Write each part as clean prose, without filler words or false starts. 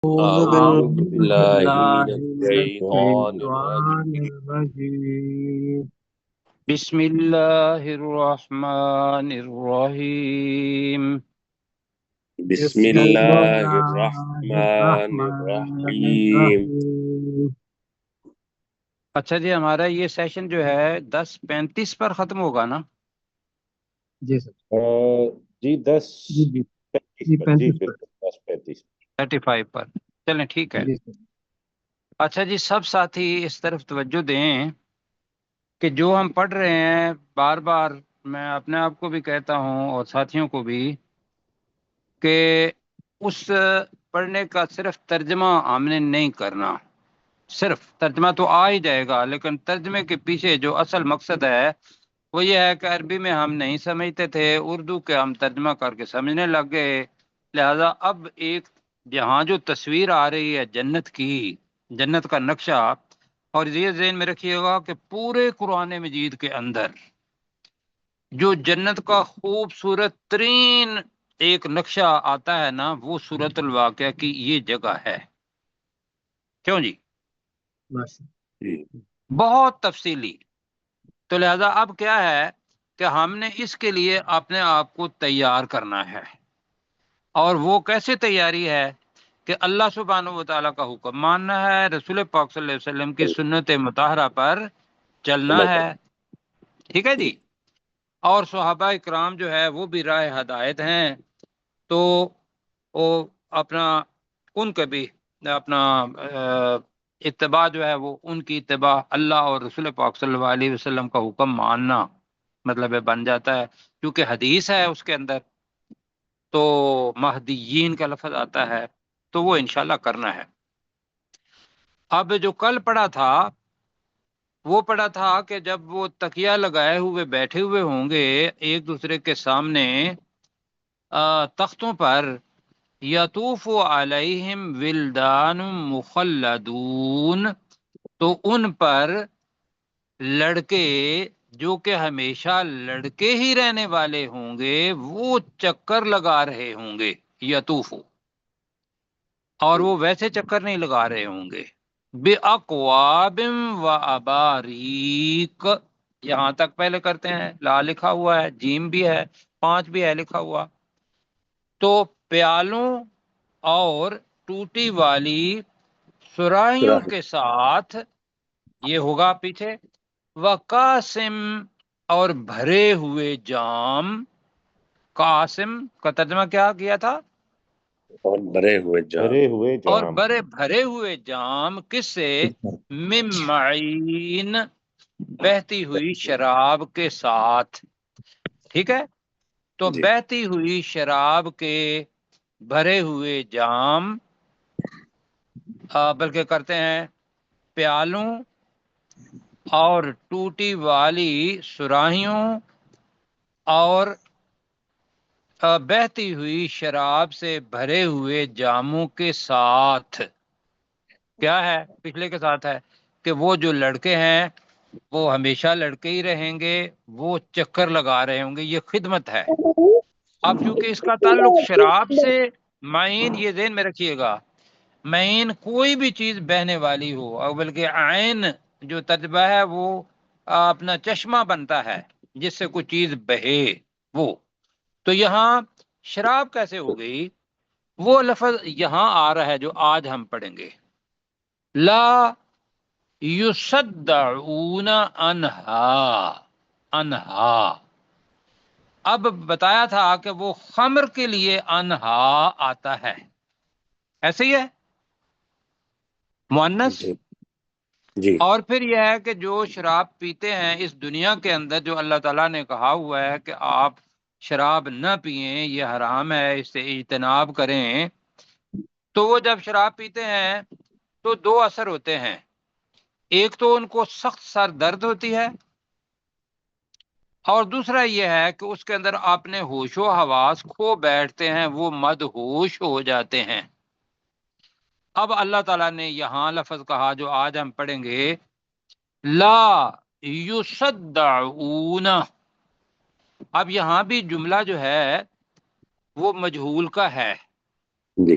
أعوذ أعوذ بالله بالله من من الشيطان الشيطان الرجيم. الرجيم. بسم الله الرحمن الرحيم. بسم بسم الله الله الرحمن الرحمن الرحيم. الرحيم. اچھا جی، ہمارا یہ سیشن جو ہے 10:35 پر ختم ہوگا نا؟ جی سر. جی 10 جی جی 35 جی پر، جی 35 پر. بالکل 10:35. 35 پر. چلیں ٹھیک ہے. جی سر. اچھا جی، سب ساتھی اس طرف توجہ دیں کہ جو ہم پڑھ رہے ہیں بار بار میں اپنے آپ کو بھی کہتا ہوں اور ساتھیوں کو بھی کہ اس پڑھنے کا صرف ترجمہ ہم نے نہیں کرنا. صرف ترجمہ تو آ ہی جائے گا، لیکن ترجمے کے پیچھے جو اصل مقصد ہے وہ یہ ہے کہ عربی میں ہم نہیں سمجھتے تھے، اردو کے ہم ترجمہ کر کے سمجھنے لگ گئے. لہذا اب ایک جہاں جو تصویر آ رہی ہے جنت کی، جنت کا نقشہ، اور یہ ذہن میں رکھیے گا کہ پورے قرآن مجید کے اندر جو جنت کا خوبصورت ترین ایک نقشہ آتا ہے نا، وہ سورۃ الواقعہ کی یہ جگہ ہے. کیوں جی؟ ماشاء جی بہت تفصیلی. تو لہذا اب کیا ہے کہ ہم نے اس کے لیے اپنے آپ کو تیار کرنا ہے. اور وہ کیسے تیاری ہے کہ اللہ سبحانہ و تعالیٰ کا حکم ماننا ہے، رسول پاک صلی اللہ علیہ وسلم کی سنت مطہرہ پر چلنا ہے. ٹھیک ہے جی. اور صحابہ اکرام جو ہے وہ بھی راہ ہدایت ہیں، تو وہ اپنا ان کا بھی اپنا اتباع جو ہے وہ ان کی اتباع اللہ اور رسول پاک صلی اللہ علیہ وسلم کا حکم ماننا مطلب ہے بن جاتا ہے، کیونکہ حدیث ہے اس کے اندر. تو مہدیین کا لفظ آتا ہے، تو وہ انشاءاللہ کرنا ہے. اب جو کل پڑھا تھا وہ پڑھا تھا کہ جب وہ تکیہ لگائے ہوئے بیٹھے ہوئے ہوں گے ایک دوسرے کے سامنے تختوں پر، یطوف علیہم ولدان مخلدون، تو ان پر لڑکے جو کہ ہمیشہ لڑکے ہی رہنے والے ہوں گے وہ چکر لگا رہے ہوں گے. یطوف، اور وہ ویسے چکر نہیں لگا رہے ہوں گے. بِأَقْوَابٍ وَأَبَارِيقَ، یہاں تک پہلے کرتے ہیں، لا لکھا ہوا ہے، جیم بھی ہے، 5 بھی ہے لکھا ہوا. تو پیالوں اور ٹوٹی والی سرائیوں کے ساتھ یہ ہوگا پیچھے. وقاسم، اور بھرے ہوئے جام. قاسم کا ترجمہ کیا کیا تھا؟ اور بھرے ہوئے بھرے جام. ہوئے اور جام. بھرے ہوئے جام کس سے؟ من معین، بہتی ہوئی شراب کے ساتھ. ٹھیک ہے. تو جی بہتی ہوئی شراب کے بھرے ہوئے جام، بلکہ کرتے ہیں پیالوں اور ٹوٹی والی سراہیوں اور بہتی ہوئی شراب سے بھرے ہوئے جاموں کے ساتھ. کیا ہے؟ پچھلے کے ساتھ ہے کہ وہ جو لڑکے ہیں وہ ہمیشہ لڑکے ہی رہیں گے، وہ چکر لگا رہے ہوں گے، یہ خدمت ہے. اب چونکہ اس کا تعلق شراب سے، معین یہ ذہن میں رکھیے گا، معین کوئی بھی چیز بہنے والی ہو، اور بلکہ عین جو تجربہ ہے وہ اپنا چشمہ بنتا ہے جس سے کوئی چیز بہے وہ. تو یہاں شراب کیسے ہو گئی؟ وہ لفظ یہاں آ رہا ہے جو آج ہم پڑھیں گے. لا یصدعون عنہا، انہا. اب بتایا تھا کہ وہ خمر کے لیے انہا آتا ہے، ایسے ہی ہے مؤنث. جی جی اور پھر یہ ہے کہ جو شراب پیتے ہیں اس دنیا کے اندر، جو اللہ تعالیٰ نے کہا ہوا ہے کہ آپ شراب نہ پئیں، یہ حرام ہے، اس سے اجتناب کریں، تو وہ جب شراب پیتے ہیں تو 2 اثر ہوتے ہیں. ایک تو ان کو سخت سر درد ہوتی ہے، اور دوسرا یہ ہے کہ اس کے اندر اپنے ہوش و حواس کھو بیٹھتے ہیں، وہ مدہوش ہو جاتے ہیں. اب اللہ تعالیٰ نے یہاں لفظ کہا جو آج ہم پڑھیں گے، لا یصدعون. اب یہاں بھی جملہ جو ہے وہ مجہول کا ہے. جی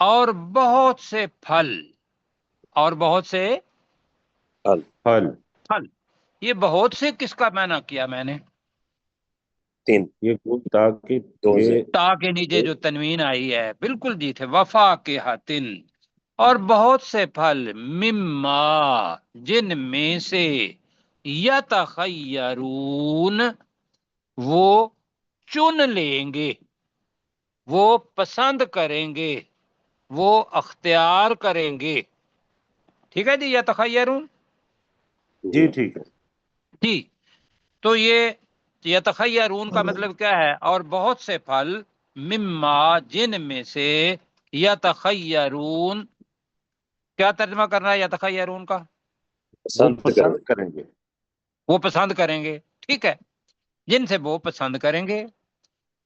اور بہت سے پھل، اور بہت سے پھل پھل پھل. یہ بہت سے کس کا معنی کیا میں نے؟ 3 یہ کوئی تاکہ دو سے یہ تا کے نیچے جو تنوین آئی ہے، بالکل جی تھے، وفا کے حتن، اور بہت سے پھل، مما جن میں سے، یتخیرون وہ چن لیں گے، وہ پسند کریں گے، وہ اختیار کریں گے. ٹھیک ہے جی، یتخیرون. جی ٹھیک ہے. جی تو یہ یتخیرون کا مطلب کیا ہے؟ اور بہت سے پھل، مما جن میں سے، یتخیرون. کیا ترجمہ کرنا ہے یتخیرون کا؟ وہ پسند پسند کریں گے. وہ پسند کریں گے. ٹھیک ہے، جن سے وہ پسند کریں گے.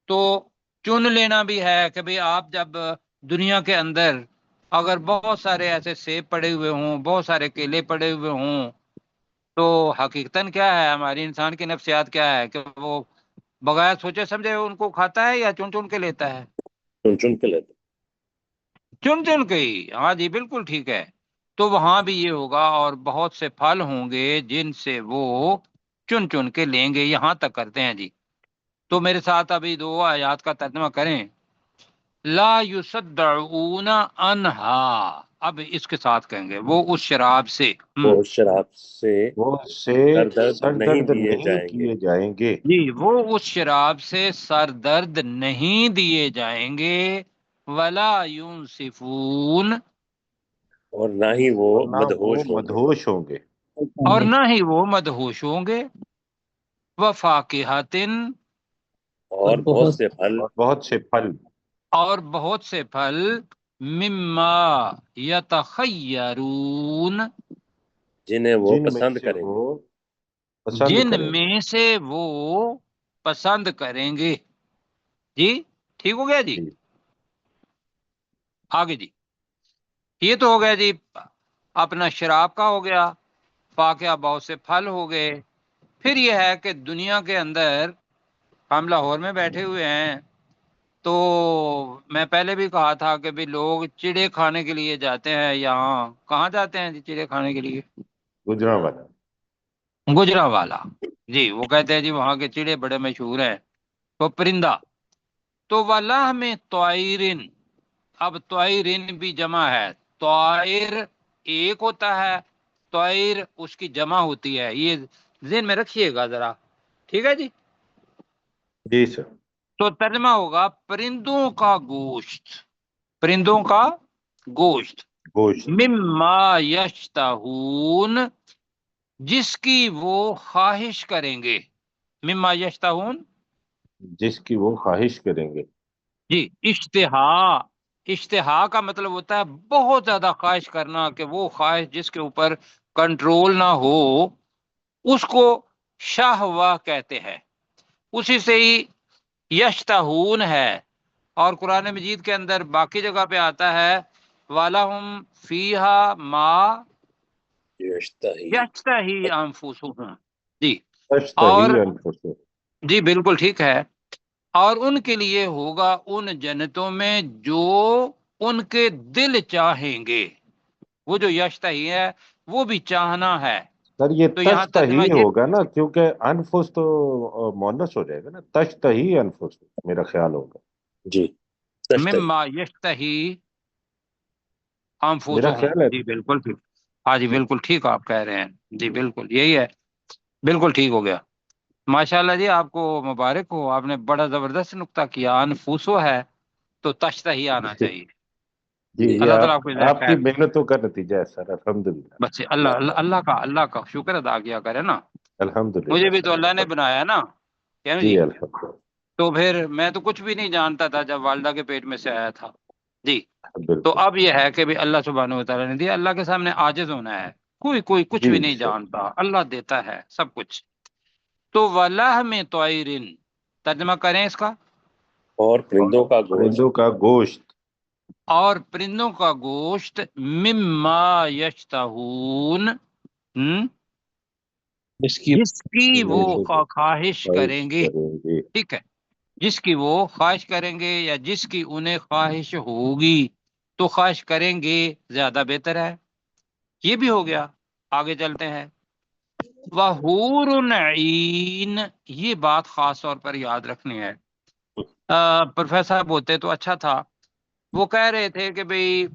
تو چن لینا بھی ہے کہ بھئی آپ جب دنیا کے اندر اگر بہت سارے ایسے سیب پڑے ہوئے ہوں، بہت سارے کیلے پڑے ہوئے ہوں، تو حقیقتاً کیا ہے، ہماری انسان کی نفسیات کیا ہے کہ وہ بغیر سوچے سمجھے ان کو کھاتا ہے یا چن چن کے لیتا ہے؟ چن چن کے لیتے. چن چن کے ہی. ہاں جی بالکل ٹھیک ہے. تو وہاں بھی یہ ہوگا، اور بہت سے پھل ہوں گے جن سے وہ چن چن کے لیں گے. یہاں تک کرتے ہیں جی. تو میرے ساتھ ابھی 2 آیات کا ترجمہ کریں. لا یصدعون عنہا، اب اس کے ساتھ کہیں گے وہ اس شراب سے، وہ شراب سے وہ سے سر درد سر نہیں درد دیے نہیں جائیں گے، کیے جائیں گے. جی وہ اس شراب سے سر درد نہیں دیے جائیں گے. ولا ينصفون، اور نہ ہی وہ اور نہ وہ مدہوش ہوں گے. مدہوش ہوں گے. اور نہ ہی وہ مدہوش ہوں گے. وفاکہۃ، اور بہت سے پھل اور بہت سے پھل، اور بہت سے پھل، مما یتخیرون جنہیں وہ جن میں پسند سے کریں گے. وہ پسند جن کریں گے. میں سے وہ پسند کریں گے. جی ٹھیک ہو گیا جی. جی آگے جی. یہ تو ہو گیا جی اپنا شراب کا ہو گیا. فاقہ بہت سے پھل ہو گئے. پھر یہ ہے کہ دنیا کے اندر ہم لاہور میں بیٹھے ہوئے ہیں، تو میں پہلے بھی کہا تھا کہ بھی لوگ چڑے کھانے کے لیے جاتے ہیں. یہاں کہاں جاتے ہیں جی چڑے کھانے کے لیے؟ گجرانوالا. گجرانوالا. جی وہ کہتے ہیں جی وہاں کے چڑے بڑے مشہور ہیں. تو پرندہ، تو وَلَحْمِ طَائِرٍ، اب طائرن بھی جمع ہے. طائر ایک ہوتا ہے، طائر اس کی جمع ہوتی ہے. یہ ذہن میں رکھیے گا ذرا. ٹھیک ہے جی. جی سر. تو ترجمہ ہوگا پرندوں کا گوشت، پرندوں کا گوشت. گوشت. مما یشتہون، جس کی وہ خواہش کریں گے. مما یشتہون، جس کی وہ خواہش کریں گے. جی اشتہا. اشتہا کا مطلب ہوتا ہے بہت زیادہ خواہش کرنا، کہ وہ خواہش جس کے اوپر کنٹرول نہ ہو اس کو شہوہ کہتے ہیں. اسی سے ہی یشتہون ہے. اور قرآن مجید کے اندر باقی جگہ پہ آتا ہے وَلَهُمْ فِيهَا مَا یشتہی. یشتہی انفسہم. جی تشتہی اور انفسہم. جی بالکل ٹھیک ہے. اور ان کے لیے ہوگا ان جنتوں میں جو ان کے دل چاہیں گے. وہ جو یشتہی ہے وہ بھی چاہنا ہے. سر یہ تو یہاں ترجمہ تشتہی یہ، ہوگا نا، کیونکہ انفس تو مونس ہو جائے گا نا. تشتہی انفس میرا خیال ہوگا. جی تشتہی. مما یشتہی میرا انفسہم. خیال ہے. جی بالکل ٹھیک. ہاں جی جی بالکل ٹھیک آپ کہہ رہے ہیں. جی بالکل یہی ہے. بالکل ٹھیک ہو گیا. ماشاءاللہ جی آپ کو مبارک ہو، آپ نے بڑا زبردست نقطہ کیا. انفوسو ہے تو تشتہی آنا چاہیے. جی یہ اللہ تعالیٰ آپ کو ہدایت آپ کی خیر دے. محنتوں کا نتیجہ ہے سر. الحمدللہ. بس اللہ کا شکر ادا کیا کرے نا. الحمدللہ مجھے بھی تو سر. اللہ نے بنایا نا. کیا جی جی. الحمدللہ. تو پھر میں تو کچھ بھی نہیں جانتا تھا جب والدہ کے پیٹ میں سے آیا تھا. جی تو بالکل. اب یہ ہے کہ بھی اللہ سبحانہ وتعالیٰ نے دیا. اللہ کے سامنے عاجز ہونا ہے. کوئی کچھ جی بھی نہیں سر. جانتا. اللہ دیتا ہے سب کچھ. تو وَلَحْمِ طَائِرٍ، ترجمہ کریں اس کا. اور پرندوں کا گوشت پرندوں کا گوشت. اور پرندوں کا گوشت، مما یشتہون، جس کی جس کی وہ میں سے خواہش خواہش کریں گے. کریں گے. ٹھیک ہے، جس کی وہ خواہش کریں گے یا جس کی انہیں خواہش ہوگی. تو خواہش کریں گے زیادہ بہتر ہے. یہ بھی ہو گیا. آگے چلتے ہیں. وحور عین، یہ بات خاص طور پر یاد رکھنی ہے. پروفیسر صاحب ہوتے تو اچھا تھا. وہ کہہ رہے تھے کہ بھئی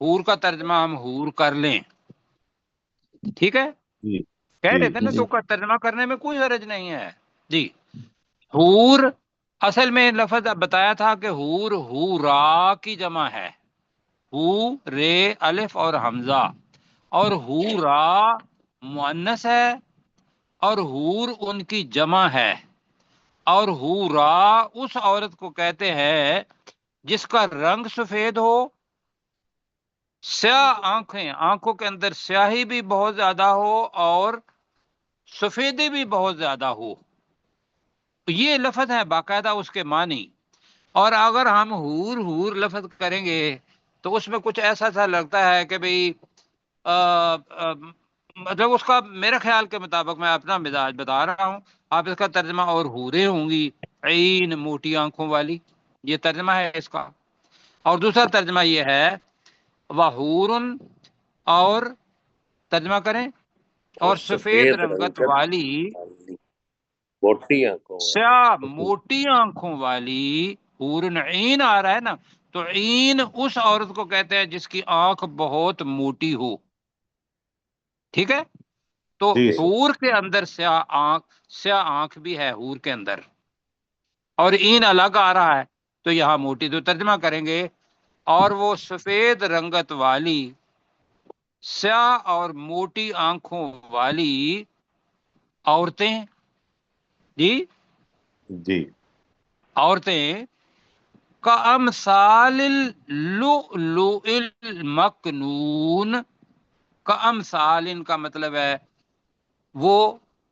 حور کا ترجمہ ہم حور کر لیں. ٹھیک ہے، جی کہہ جی رہے تھے نا، تو ترجمہ کرنے میں کوئی حرج نہیں ہے جی. حور اصل میں لفظ بتایا تھا کہ حور حورا کی جمع ہے. ہو رے الف اور حمزہ، اور حورا مؤنث ہے، اور حور ان کی جمع ہے. اور حورا اس عورت کو کہتے ہیں جس کا رنگ سفید ہو، سیاہ آنکھیں، آنکھوں کے اندر سیاہی بھی بہت زیادہ ہو اور سفیدی بھی بہت زیادہ ہو. یہ لفظ ہے باقاعدہ اس کے معنی. اور اگر ہم حور حور لفظ کریں گے تو اس میں کچھ ایسا سا لگتا ہے کہ بھئی مطلب اس کا میرے خیال کے مطابق، میں اپنا مزاج بتا رہا ہوں، آپ اس کا ترجمہ اور حوریں ہوں گی، عین موٹی آنکھوں والی، یہ ترجمہ ہے اس کا. اور دوسرا ترجمہ یہ ہے وحورن، اور ترجمہ کریں، اور سفید رنگت والی، موٹی آنکھوں والی، سیاہ موٹی آنکھوں والی. حورن عین آ رہا ہے نا، تو عین اس عورت کو کہتے ہیں جس کی آنکھ بہت موٹی ہو. ٹھیک ہے، تو جی سر. حور کے اندر سیاہ آنکھ بھی ہے حور کے اندر، اور عین الگ آ رہا ہے تو یہاں موٹی، تو ترجمہ کریں گے اور وہ سفید رنگت والی، سیاہ اور موٹی آنکھوں والی عورتیں. جی جی عورتیں کامثال اللؤلؤ المکنون. کامثال کا مطلب ہے وہ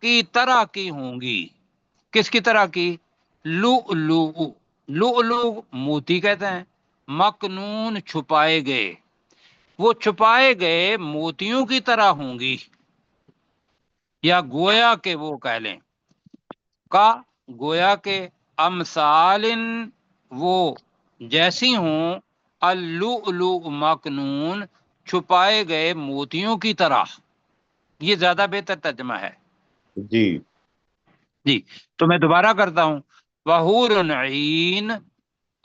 کی طرح کی ہوں گی. کس کی طرح کی؟ لؤلؤ، لؤلؤ موتی کہتے ہیں، مکنون چھپائے گئے، وہ چھپائے گئے موتیوں کی طرح ہوں گی، یا گویا کہ وہ کہہ لیں کا گویا کہ امثال وہ جیسی ہوں اللؤلؤ مکنون چھپائے گئے موتیوں کی طرح. یہ زیادہ بہتر ترجمہ ہے جی جی. تو میں دوبارہ کرتا ہوں، وحور عین،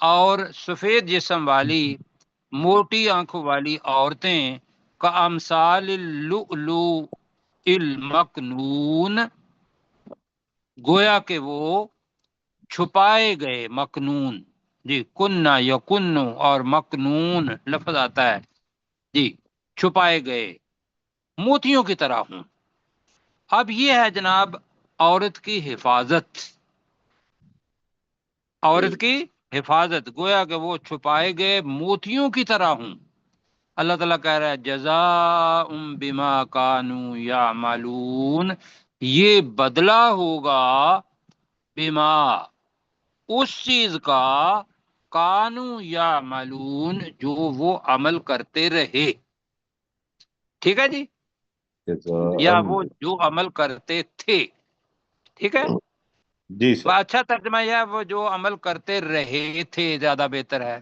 اور سفید جسم والی موٹی آنکھوں والی عورتیں کا امثال اللؤلؤ المکنون، گویا کہ وہ چھپائے گئے مکنون. جی کنہ یکنو اور مکنون لفظ آتا ہے جی، چھپائے گئے موتیوں کی طرح ہوں. اب یہ ہے جناب عورت کی حفاظت، عورت کی حفاظت، گویا کہ وہ چھپائے گئے موتیوں کی طرح ہوں. اللہ تعالیٰ کہہ رہا ہے جزاء بما کانوا یعملون، یہ بدلہ ہوگا بما اس چیز کا، کانوا یعملون جو وہ عمل کرتے رہے. ٹھیک ہے جی، یا وہ جو عمل کرتے تھے. ٹھیک ہے، جی سر. اچھا ترجمہ یہ ہے وہ جو عمل کرتے رہے تھے، زیادہ بہتر ہے.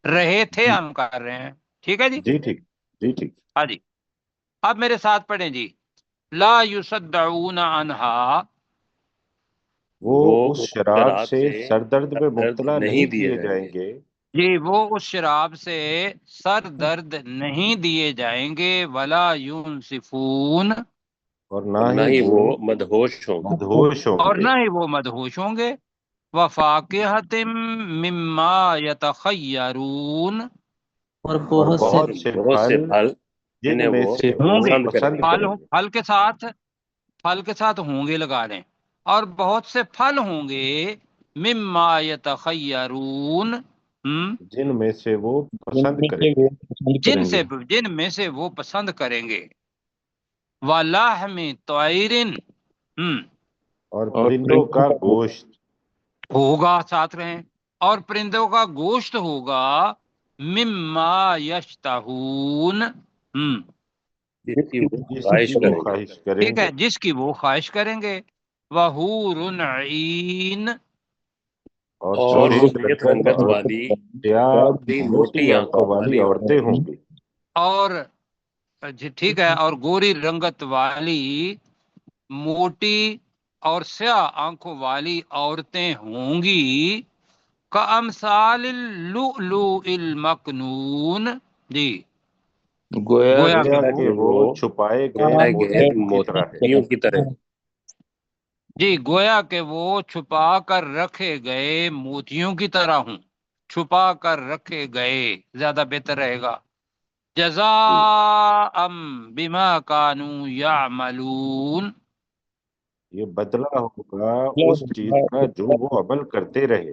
رہے تھے ہم کر رہے ہیں. ٹھیک ہے جی. جی ٹھیک. جی ٹھیک. ہاں جی، اب میرے ساتھ پڑھیں جی. لا یصدعون عنہا، وہ اس شراب سے سر درد میں درد مبتلا نہیں نہیں دیے کیے جائیں جائیں گے. گے. جی وہ اس شراب سے سر درد نہیں دیے جائیں گے. ولا ينصفون، اور اور نہ نہ ہی ہی وہ وہ مدہوش ہوں گے. مدہوش ہوں اور گے. نہ ہی وہ مدہوش ہوں گے. وفاکہۃ مما یتخیرون، اور اور بہت سے اور بہت سے بہت سے پھل پھل جن جنہیں میں وہ سے ہوں وہ گے. پسند کریں پسند گے. کریں گے. پھل کے ساتھ ہوں گے لگا لیں. اور بہت سے پھل ہوں گے مما یتخیرون، جن میں سے وہ جن پسند میں کریں سے گے. وہ پسند کریں گے. جن میں سے وہ پسند کریں گے. وَلَحْمِ طَيْرٍ، اور اور پرندوں کا گوشت. ہوگا، ساتھ رہیں، اور پرندوں کا گوشت ہوگا. مما یشتہون، جس کی وہ جس خواہش کی وہ کریں گے. خواہش کریں ٹھیک گے. ہے، جس کی وہ خواہش کریں گے. وحور عین، اور اور سفید سفید رنگت اور والی موٹی موٹی آنکھوں والی عورتیں ہوں گی. اور جی ٹھیک ہے، اور گوری رنگت والی موٹی اور سیاہ آنکھوں والی عورتیں ہوں گی، کامثال اللؤلؤ المکنون، جی گویا گویا گویا کہ کہ وہ چھپائے گئے گئے موتیوں کی طرح ہے. موتیوں کی طرح. جی گویا کہ وہ چھپا کر رکھے گئے موتیوں کی طرح ہوں، چھپا کر رکھے گئے زیادہ بہتر رہے گا. جزاء بما كانوا يعملون، یہ بدلہ ہوگا اس چیز کا جو وہ عمل کرتے رہے.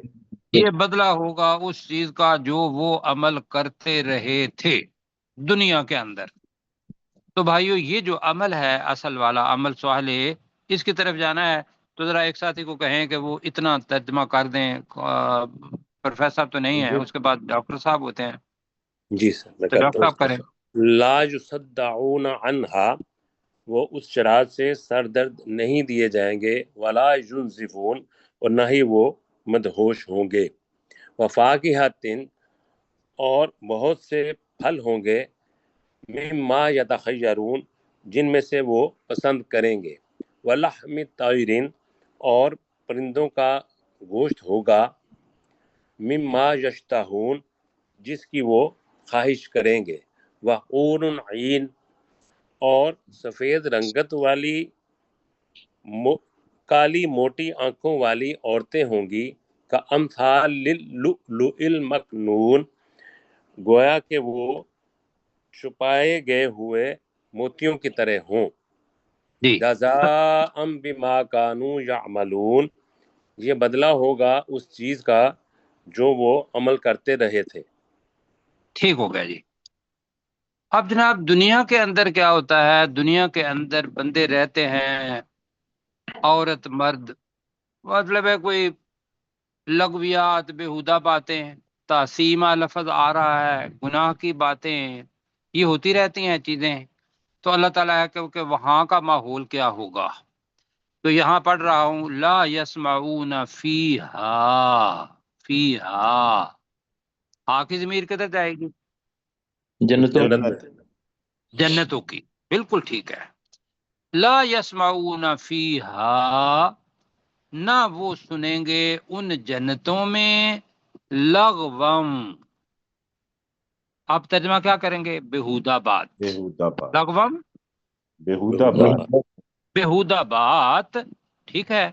یہ بدلہ ہوگا اس چیز کا جو وہ عمل کرتے رہے تھے دنیا کے اندر. تو بھائیو یہ جو عمل ہے اصل والا عمل صالح، اس کی طرف جانا ہے. تو ذرا ایک ساتھی کو کہیں کہ وہ اتنا ترجمہ کر دیں. پروفیسر تو نہیں ہے، اس کے بعد ڈاکٹر صاحب ہوتے ہیں، جی سر میں تو کرتا ڈاکٹر صاحب کریں. ہوں. لا یصدعون عنہا، وہ اس چراغ سے سر درد نہیں دیے جائیں گے. ولا ینزفون، اور نہ ہی وہ مدہوش ہوں گے. وفاکہۃ، اور بہت سے پھل ہوں گے. مما یتخیرون، جن میں سے وہ پسند کریں گے. ولحم طیر، اور پرندوں کا گوشت ہوگا. مما یشتہون، جس کی وہ خواہش کریں گے. وحور عین، اور سفید رنگت والی کالی موٹی آنکھوں والی عورتیں ہوں گی. کا امثال اللؤلؤ المکنون، گویا کہ وہ چھپائے گئے ہوئے موتیوں کی طرح ہوں. جی جزاء بما كانوا يعملون، یہ بدلہ ہوگا اس چیز کا جو وہ عمل کرتے رہے تھے. ٹھیک ہو گیا جی. اب جناب دنیا کے اندر کیا ہوتا ہے؟ دنیا کے اندر بندے رہتے ہیں، عورت مرد، مطلب ہے کوئی لغویات بےہودہ باتیں، تعصیمہ لفظ آ رہا ہے، گناہ کی باتیں، یہ ہوتی رہتی ہیں چیزیں. تو اللہ تعالیٰ ہے کہ وہاں کا ماحول کیا ہوگا. تو یہاں پڑھ رہا ہوں لا یسمعون فیہا، فیہا ہاں کی ضمیر کدھر جائے گی؟ جنتوں جنت میں. جنتوں کی، بالکل ٹھیک ہے. لا یسمعون فیہا، نہ وہ سنیں گے ان جنتوں میں لغوم. آپ ترجمہ کیا کریں گے؟ بےہودہ بات. بےہودہ بات، لغوم بےہودہ بات. بےہودہ بات، ٹھیک ہے.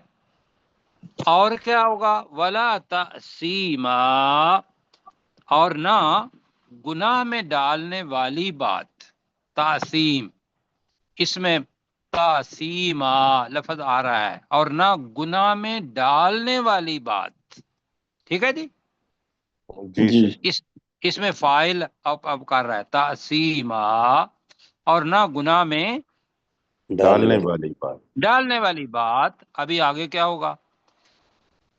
اور کیا ہوگا؟ ولا تأثیما، اور نہ گناہ میں ڈالنے والی بات. تعصیم، اس میں تعصیما لفظ آ رہا ہے، اور نہ گناہ میں ڈالنے والی بات. ٹھیک ہے جی. جی جی سر. اس میں فائل اب کر رہا ہے تعصیما، اور نہ گناہ میں ڈالنے والی بات. ڈالنے والی بات. ابھی آگے کیا ہوگا؟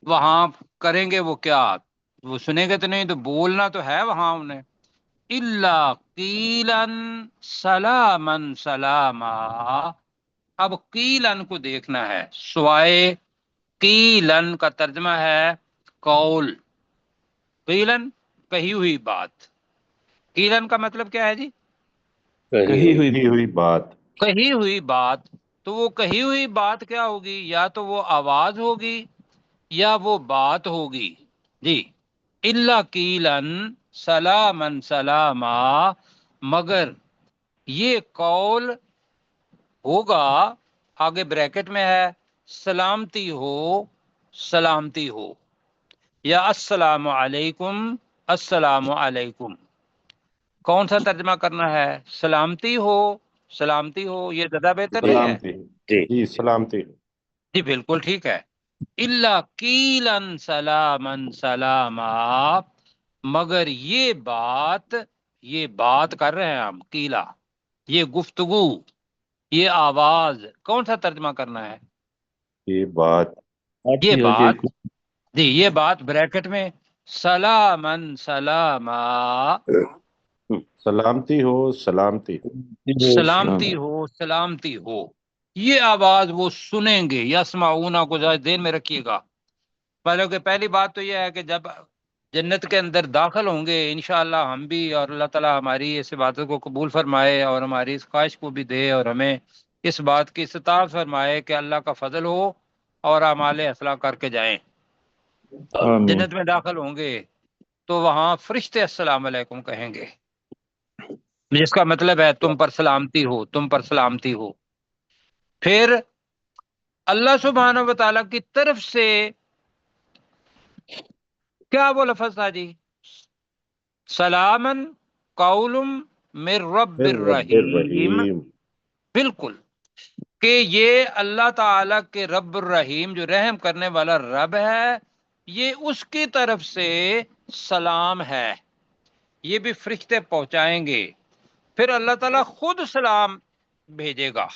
وہاں کریں گے وہ کیا؟ وہ سنیں گے تو نہیں، تو بولنا تو ہے وہاں انہیں. الا قیلن سلامن سلاما. اب قیلن کو دیکھنا ہے، سوائے قیلن کا ترجمہ ہے قول. قیلن کہی ہوئی بات. قیلن کا مطلب کیا ہے جی؟ کہی ہوئی کہی ہوئی بات. کہی ہوئی بات. تو وہ کہی ہوئی بات کیا ہوگی؟ یا تو وہ آواز ہوگی یا وہ بات ہوگی. جی الا قیلن سلامن سلاما، مگر یہ قول ہوگا، آگے بریکٹ میں ہے، سلامتی ہو، سلامتی ہو، یا السلام علیکم، السلام علیکم. کون سا ترجمہ کرنا ہے؟ سلامتی ہو، سلامتی ہو، یہ زیادہ بہتر نہیں ہے؟ سلامتی. جی سلامتی. جی بالکل ٹھیک ہے. الا قیلن سلامن سلاما، مگر یہ بات کر رہے ہیں ہم، قیلا یہ گفتگو، یہ آواز. کون سا ترجمہ کرنا ہے؟ یہ بات. یہ ہو جی. بات، جی یہ بات بریکٹ میں سلامن سلاما، سلامتی ہو، سلامتی. سلامتی ہو، سلامتی ہو. یہ آواز وہ سنیں گے. یسمعون کو ذہن میں رکھیے گا، والوں کہ پہلی بات تو یہ ہے کہ جب جنت کے اندر داخل ہوں گے انشاءاللہ ہم بھی، اور اللہ تعالیٰ ہماری اس عبادت کو قبول فرمائے اور ہماری اس خواہش کو بھی دے، اور ہمیں اس بات کی استطاعت فرمائے کہ اللہ کا فضل ہو اور اعمال اصلاح کر کے جائیں۔ آمین۔ جنت میں داخل ہوں گے تو وہاں فرشتے السلام علیکم کہیں گے، جس کا مطلب ہے تم پر سلامتی ہو، تم پر سلامتی ہو۔ پھر اللہ سبحانہ و تعالیٰ کی طرف سے کیا وہ لفظ تھا جی؟ سلامن قول من رب پھر رب الرحیم، الرحیم، بالکل، کہ یہ اللہ تعالیٰ کے رب الرحیم جو رحم کرنے والا رب ہے، یہ اس کی طرف سے سلام ہے، یہ بھی فرشتے پہنچائیں گے، پھر اللہ تعالیٰ خود سلام بھیجے گا۔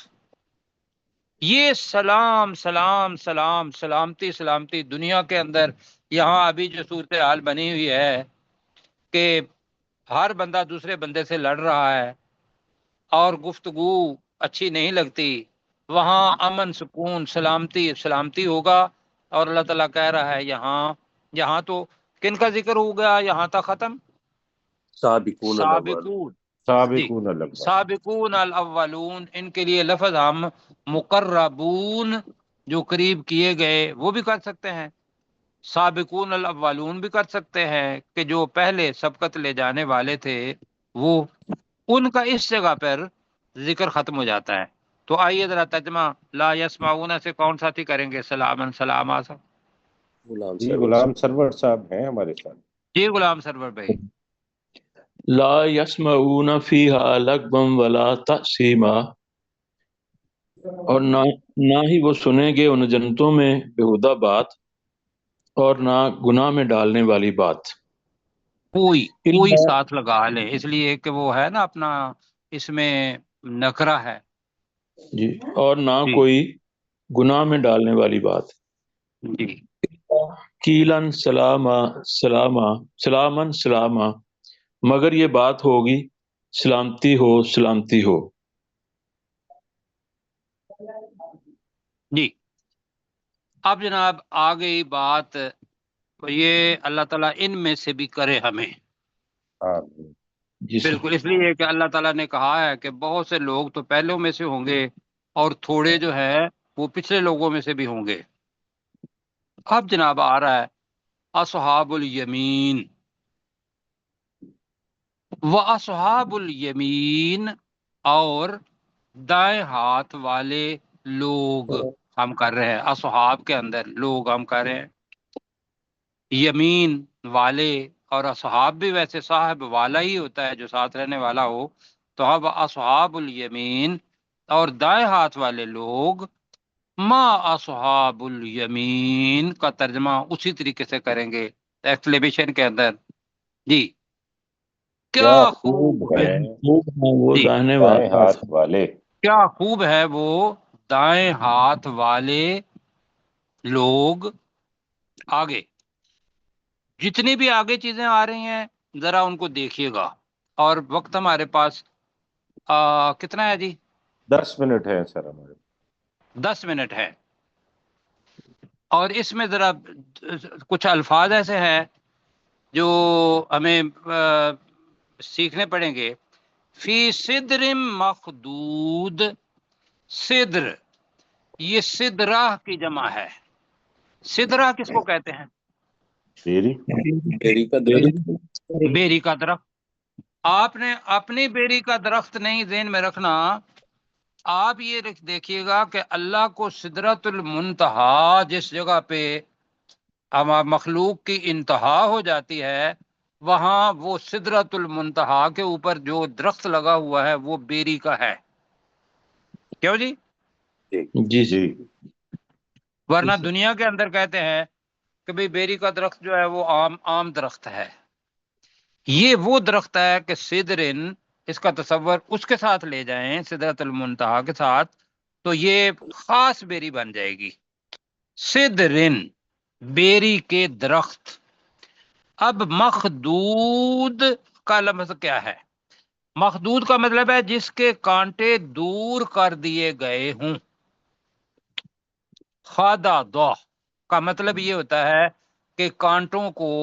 یہ سلام سلام سلام، سلامتی سلامتی دنیا کے اندر یہاں ابھی جو صورتحال بنی ہوئی ہے کہ ہر بندہ دوسرے بندے سے لڑ رہا ہے اور گفتگو اچھی نہیں لگتی، وہاں امن سکون سلامتی سلامتی ہوگا، اور اللہ تعالیٰ کہہ رہا ہے یہاں تو کن کا ذکر ہو گیا یہاں تک ختم؟ سابقون الاول، سابقون، جی، سابقون الاول، سابقون الاولون، ان کے لیے لفظ ہم مقربون جو قریب کیے گئے وہ بھی کر سکتے ہیں، سابقون الاولون بھی کر سکتے ہیں کہ جو پہلے سبقت لے جانے والے تھے وہ، ان کا اس جگہ پر ذکر ختم ہو جاتا ہے۔ تو آئیے ذرا ترجمہ لا یسمعون سے کون ساتھی کریں گے؟ سلامن سلام آسا غلام جی سرور غلام سرور صاحب ہیں ہمارے ساتھ۔ جی غلام سرور بھائی۔ لا یسمعون فیہا لغوا ولا تأثیما، اور نہ ہی وہ سنیں گے ان جنتوں میں بےہودہ بات اور نہ گناہ میں ڈالنے والی بات، کوئی ساتھ لگا لے، اس لیے کہ وہ ہے نا اپنا اس میں نکرہ ہے، جی، اور نہ جی کوئی گناہ میں ڈالنے والی بات۔ جی قیلن سلاما سلاما سلامن سلاما، مگر یہ بات ہوگی سلامتی ہو سلامتی ہو۔ جی اب جناب آ گئی بات، یہ اللہ تعالیٰ ان میں سے بھی کرے ہمیں، آمین۔ جی سر، بالکل، اس لیے کہ اللہ تعالیٰ نے کہا ہے کہ بہت سے لوگ تو پہلوں میں سے ہوں گے اور تھوڑے جو ہے وہ پچھلے لوگوں میں سے بھی ہوں گے۔ اب جناب آ رہا ہے اصحاب الیمین، وہ اصحاب الیمین، اور دائیں ہاتھ والے لوگ ہم کر رہے ہیں، اصحاب کے اندر لوگ ہم کر رہے ہیں، یمین والے، اور اصحاب بھی ویسے صاحب والا ہی ہوتا ہے جو ساتھ رہنے والا ہو، تو اب اصحاب الیمین اور دائیں ہاتھ والے لوگ، ما اصحاب الیمین کا ترجمہ اسی طریقے سے کریں گے ایکسکلیمیشن کے اندر، جی کیا کیا خوب خوب ہے ہے، وہ جی داہنے دائیں والا ہاتھ والے، کیا خوب ہے وہ دائیں ہاتھ والے لوگ۔ آگے جتنی بھی آگے چیزیں آ رہی ہیں ذرا ان کو دیکھیے گا، اور وقت ہمارے پاس کتنا ہے جی؟ 10 منٹ ہے سر ہمارے۔ 10 منٹ ہے، اور اس میں ذرا کچھ الفاظ ایسے ہیں جو ہمیں سیکھنے پڑیں گے۔ فی صدر مخدود، صدر یہ سدرہ کی جمع ہے، سدرہ کس کو کہتے ہیں؟ تیری بیری کا درخت، بیری کا درخت۔ آپ نے اپنی بیری کا درخت نہیں ذہن میں رکھنا، آپ یہ دیکھیے گا کہ اللہ کو سدرۃ المنتہا جس جگہ پہ مخلوق کی انتہا ہو جاتی ہے، وہاں وہ سدرۃ المنتہا کے اوپر جو درخت لگا ہوا ہے وہ بیری کا ہے، کیوں جی؟ جی جی ورنہ دنیا کے اندر کہتے ہیں کہ بھئی بیری کا درخت جو ہے وہ عام درخت ہے، یہ وہ درخت ہے کہ سدرن، اس کا تصور اس کے ساتھ لے جائیں سدرۃ المنتہا کے ساتھ تو یہ خاص بیری بن جائے گی، سدرن بیری کے درخت۔ اب مخدود کا لفظ کیا ہے؟ مخدود کا مطلب ہے جس کے کانٹے دور کر دیے گئے ہوں، خادا دو، کا مطلب یہ ہوتا ہے کہ کانٹوں کو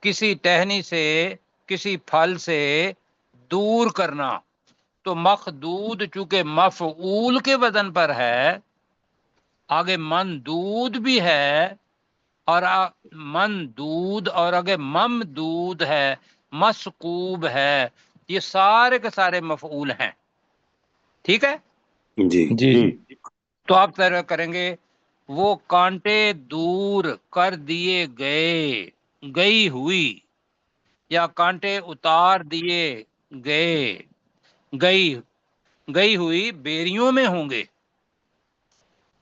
کسی ٹہنی سے، کسی پھل سے دور کرنا۔ تو مخدود چونکہ مفعول کے وزن پر ہے، آگے مندود بھی ہے، اور مندود اور آگے ممدود ہے، مسکوب ہے، یہ سارے کے سارے مفعول ہیں۔ ٹھیک ہے، جی جی جی تو آپ طرح کریں گے وہ کانٹے دور کر دیے گئے، گئی ہوئی، یا کانٹے اتار دیے گئے، گئی گئی ہوئی بیریوں میں ہوں گے۔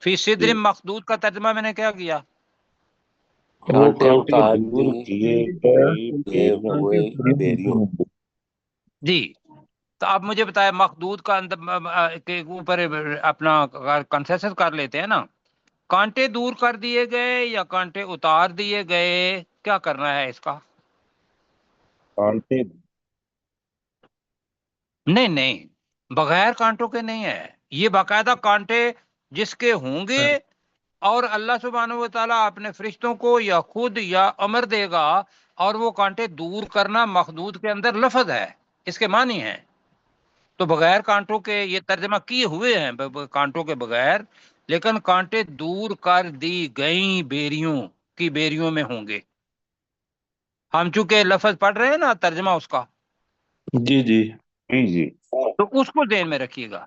فی صدر مخدود کا ترجمہ میں نے کیا کیا؟ وہ کانٹے کانٹے اتار دور کیے گئے ہوئے بیریوں۔ جی، تو آپ مجھے بتائیں مخدود کا کے اوپر اپنا کنسنسس کر لیتے ہیں نا، کانٹے دور کر دیے گئے یا کانٹے اتار دیے گئے، کیا کرنا ہے اس کا؟ کانٹے نہیں، بغیر کانٹوں کے نہیں ہے، یہ باقاعدہ کانٹے جس کے ہوں گے، اور اللہ سبحانہ و تعالیٰ اپنے فرشتوں کو یا خود یا امر دے گا، اور وہ کانٹے دور کرنا مخدود کے اندر لفظ ہے، اس کے معنی ہیں۔ تو بغیر کانٹوں کے یہ ترجمہ کیے ہوئے ہیں، کانٹوں کے بغیر، لیکن کانٹے دور کر دی گئیں بیریوں کی بیریوں میں ہوں گے۔ ہم چونکہ لفظ پڑھ رہے ہیں نا ترجمہ اس کا، جی جی جی جی تو اس کو ذہن میں رکھیے گا،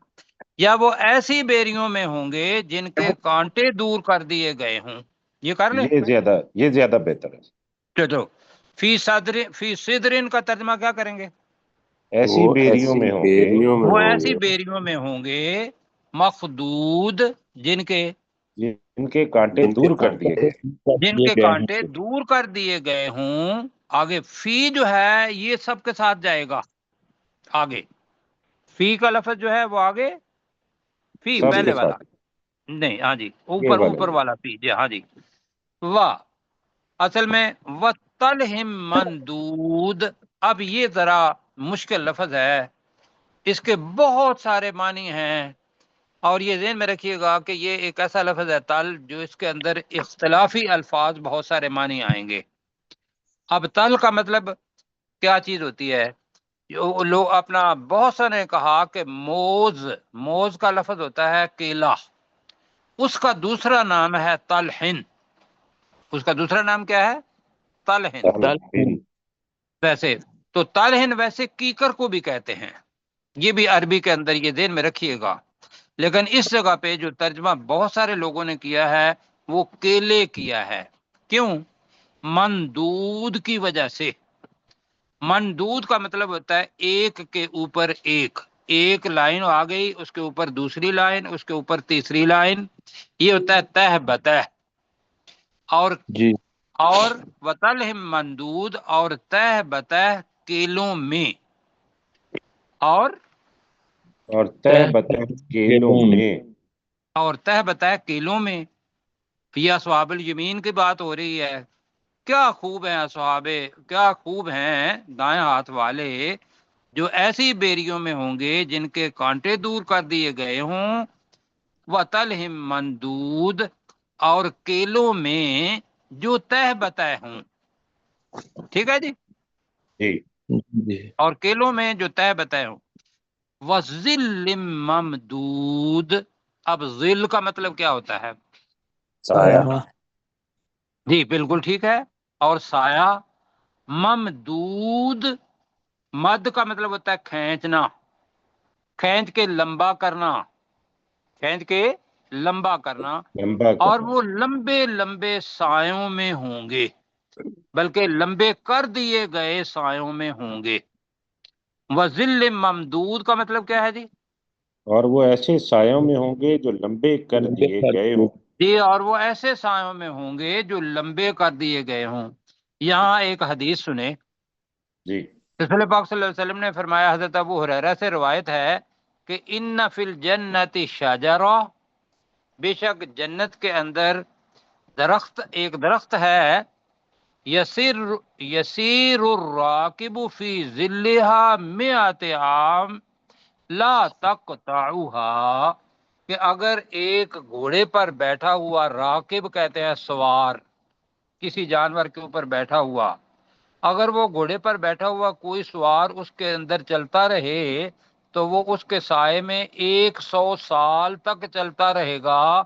یا وہ ایسی بیریوں میں ہوں گے جن کے کانٹے دور کر دیے گئے ہوں۔ یہ کر لیں، یہ زیادہ بہتر ہے۔ چلو فی صدرن کا ترجمہ کیا کریں گے؟ ایسی وہ بیریوں ایسی میں ہوں گے بیریوں میں وہ ہوں ایسی گے بیریوں میں ہوں گے مخدود جن کے جن کے کانٹے جن کے دور کر دیے گئے۔ کانٹے دور کر دیے گئے ہوں۔ آگے فی جو ہے یہ سب کے ساتھ جائے گا، آگے فی کا لفظ جو ہے وہ آگے، فی سب پہلے کے والا ساتھ نہیں، ہاں جی یہ اوپر والا اوپر نہیں۔ والا فی جی، ہاں جی واہ، اصل میں وَطَلْحٍ مَنْدُود۔ اب یہ ذرا مشکل لفظ ہے، اس کے بہت سارے معنی ہیں، اور یہ ذہن میں رکھیے گا کہ یہ ایک ایسا لفظ ہے تل جو اس کے اندر اختلافی الفاظ بہت سارے معنی آئیں گے۔ اب تل کا مطلب کیا چیز ہوتی ہے؟ لوگ اپنا بہت سا نے کہا کہ موز کا لفظ ہوتا ہے کیلا، اس کا دوسرا نام ہے تلحن۔ اس کا دوسرا نام کیا ہے؟ تلحن۔ تلحین۔ ویسے تو تلحن ویسے کیکر کو بھی کہتے ہیں، یہ بھی عربی کے اندر یہ ذہن میں رکھیے گا، لیکن اس جگہ پہ جو ترجمہ بہت سارے لوگوں نے کیا ہے وہ کیلے کیا ہے۔ کیوں؟ مندود کی وجہ سے۔ مندود کا مطلب ہوتا ہے ایک کے اوپر ایک لائن آ گئی، اس کے اوپر دوسری لائن، اس کے اوپر تیسری لائن، یہ ہوتا ہے تہ بتہ۔ جی اور وطلحم مندود اور تہ بتہ کیلوں میں، اور تہ بتہ کیلوں میں۔ تہ بتہ کیلوں میں، یہ اصحاب الیمین کی بات ہو رہی ہے۔ کیا خوب ہیں اصحاب، کیا خوب ہیں دائیں ہاتھ والے، جو ایسی بیریوں میں ہوں گے جن کے کانٹے دور کر دیے گئے ہوں، وطلحم مندود اور کیلوں میں جو تہ بتہ ہوں۔ ٹھیک ہے جی، جی جی اور کیلوں میں جو تہ بتہ ہوں۔ وَظِلٍّ مَّمْدُودٍ۔ اب ظل کا مطلب کیا ہوتا ہے؟ سایہ۔ جی بالکل ٹھیک ہے، اور سایہ۔ ممدود، مد کا مطلب ہوتا ہے کھینچنا، کھینچ کے لمبا کرنا، کھینچ کے لمبا کرنا، لمبا اور کرنا۔ وہ لمبے لمبے سایوں میں ہوں گے، بلکہ لمبے کر دیے گئے سایوں میں ہوں گے۔ وَظِلٍّ ممدود کا مطلب کیا ہے جی؟ اور وہ ایسے سایوں میں ہوں گے جو لمبے کر دیے گئے ہوں۔ جی، اور وہ ایسے سایوں میں ہوں گے جو لمبے کر دیے گئے ہوں۔ یہاں ایک حدیث سنے، جی رسول پاک صلی اللہ علیہ وسلم نے فرمایا، حضرت ابو ہریرہ سے روایت ہے کہ ان فی الجنت شجرہ، بے شک جنت کے اندر ایک درخت ہے، یسیر الراکب فی ظلها مئات عام لا تقطعها، کہ اگر ایک گھوڑے پر بیٹھا ہوا راکب کہتے ہیں سوار، کسی جانور کے اوپر بیٹھا ہوا، اگر وہ گھوڑے پر بیٹھا ہوا کوئی سوار اس کے اندر چلتا رہے تو وہ اس کے سائے میں 100 سال تک چلتا رہے گا،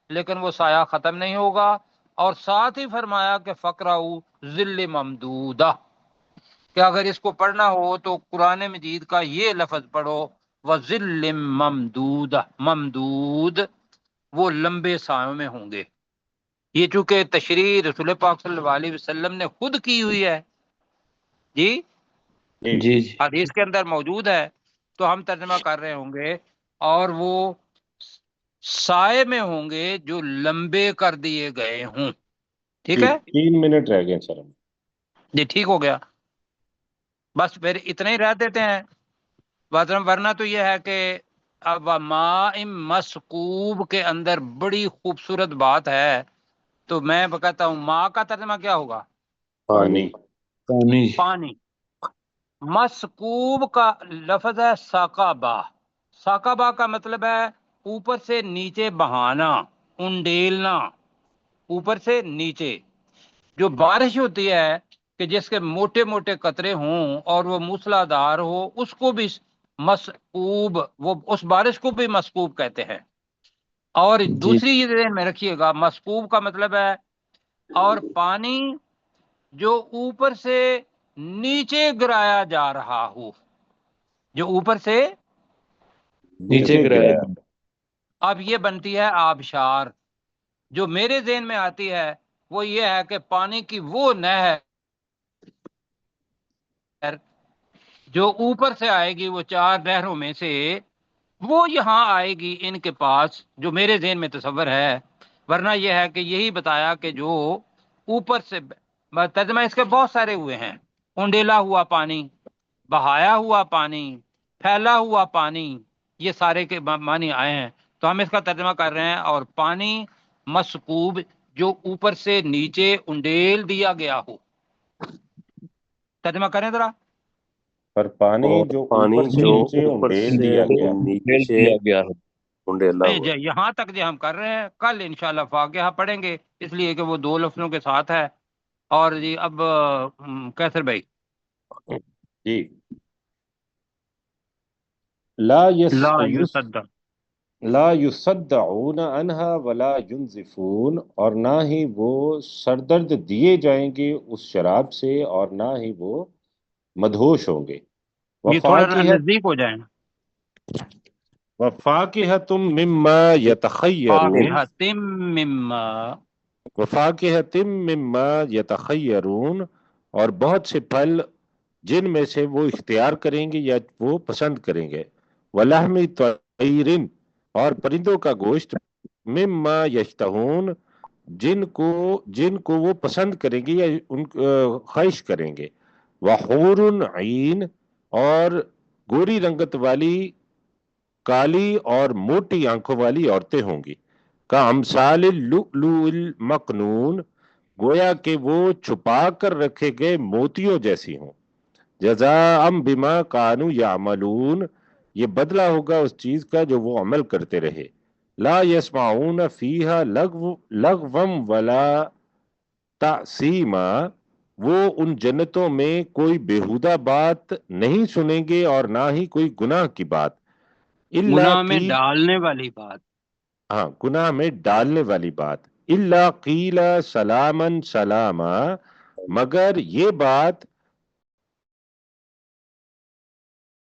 لیکن وہ سایہ ختم نہیں ہوگا۔ اور ساتھ ہی فرمایا کہ فقرؤ ذل ممدودہ، کہ اگر اس کو پڑھنا ہو تو قرآن مجید کا یہ لفظ پڑھو، وَذِلٍّ ممدودہ، ممدود وہ لمبے سایوں میں ہوں گے۔ یہ چونکہ تشریح رسول پاک صلی اللہ علیہ وسلم نے خود کی ہوئی ہے، جی جی جی جی حدیث کے اندر موجود ہے، تو ہم ترجمہ کر رہے ہوں گے، اور وہ سائے میں ہوں گے جو لمبے کر دیے گئے ہوں۔ ٹھیک جی ہے 3 منٹ رہ گئے سر۔ جی ٹھیک ہو گیا، بس پھر اتنے ہی رہ دیتے ہیں، ورنہ تو یہ ہے کہ اب ماء مسکوب کے اندر بڑی خوبصورت بات ہے، تو میں کہتا ہوں ماء کا ترجمہ کیا ہوگا؟ پانی۔ پانی پانی۔ مسکوب کا لفظ ہے ساقابہ، ساقابہ کا مطلب ہے اوپر سے نیچے بہانا، انڈیلنا، اوپر سے نیچے۔ جو بارش ہوتی ہے کہ جس کے موٹے موٹے قطرے ہوں اور وہ موسلا دھار ہو، اس کو بھی مسکوب، وہ اس بارش کو بھی مسکوب کہتے ہیں۔ اور جی دوسری یہ ذہن میں رکھیے گا، مسکوب کا مطلب ہے اور پانی جو اوپر سے نیچے گرایا جا رہا ہو، جو اوپر سے نیچے گرایا گرایا۔ اب یہ بنتی ہے آبشار۔ جو میرے ذہن میں آتی ہے وہ یہ ہے کہ پانی کی وہ نہر جو اوپر سے آئے گی، وہ 4 نہروں میں سے وہ یہاں آئے گی ان کے پاس، جو میرے ذہن میں تصور ہے۔ ورنہ یہ ہے کہ یہی بتایا کہ جو اوپر سے، ترجمہ اس کے بہت سارے ہوئے ہیں، انڈیلا ہوا پانی، بہایا ہوا پانی، پھیلا ہوا پانی، یہ سارے کے معنی آئے ہیں، تو ہم اس کا ترجمہ کر رہے ہیں۔ اور پانی مسکوب جو اوپر سے نیچے انڈیل دیا گیا ہو، ترجمہ کریں ذرا۔ پر پانی اور جو پانی اوپر سے جو نیچے اوپر انڈیل سے دیا گیا۔ ڈیل نیچے دیا گیا ہے۔ انڈیلا ہوا۔ یہاں تک جو ہم کر رہے ہیں، کل انشاءاللہ فاقیہ پڑھیں گے، اس لیے کہ وہ 2 لفظوں کے ساتھ ہے۔ اور جی اب کیسر بھائی، جی لا لا یصدق، لا یصدعون عنہا ولا ینزفون، اور نہ ہی وہ سردرد دیے جائیں گے اس شراب سے، اور نہ ہی وہ مدہوش ہوں گے۔ یہ تھوڑا سا نزدیک ہو جائیں۔ وفاکہۃ مما یتخیرون، فاکہۃ مما، وفاکہۃ مما یتخیرون، اور بہت سے پھل جن میں سے وہ اختیار کریں گے یا وہ پسند کریں گے۔ ولحم طیر، اور پرندوں کا گوشت، مما یشتہون، جن کو وہ پسند کریں گے یا ان خواہش کریں گے۔ وحور عین، اور گوری رنگت والی، کالی اور موٹی آنکھوں والی عورتیں ہوں گی۔ کا امثال اللؤلؤ المکنون، گویا کہ وہ چھپا کر رکھے گئے موتیوں جیسی ہوں۔ جزاء بما کانوا یعملون، یہ بدلہ ہوگا اس چیز کا جو وہ عمل کرتے رہے۔ لا یسمعون فیہا لغوا ولا تعصیما، وہ ان جنتوں میں کوئی بیہودہ بات نہیں سنیں گے اور نہ ہی کوئی گناہ کی بات۔ الا گناہ میں قیل، ڈالنے والی بات۔ ہاں گناہ میں ڈالنے والی بات۔ الا قیل سلاما سلاما، مگر یہ بات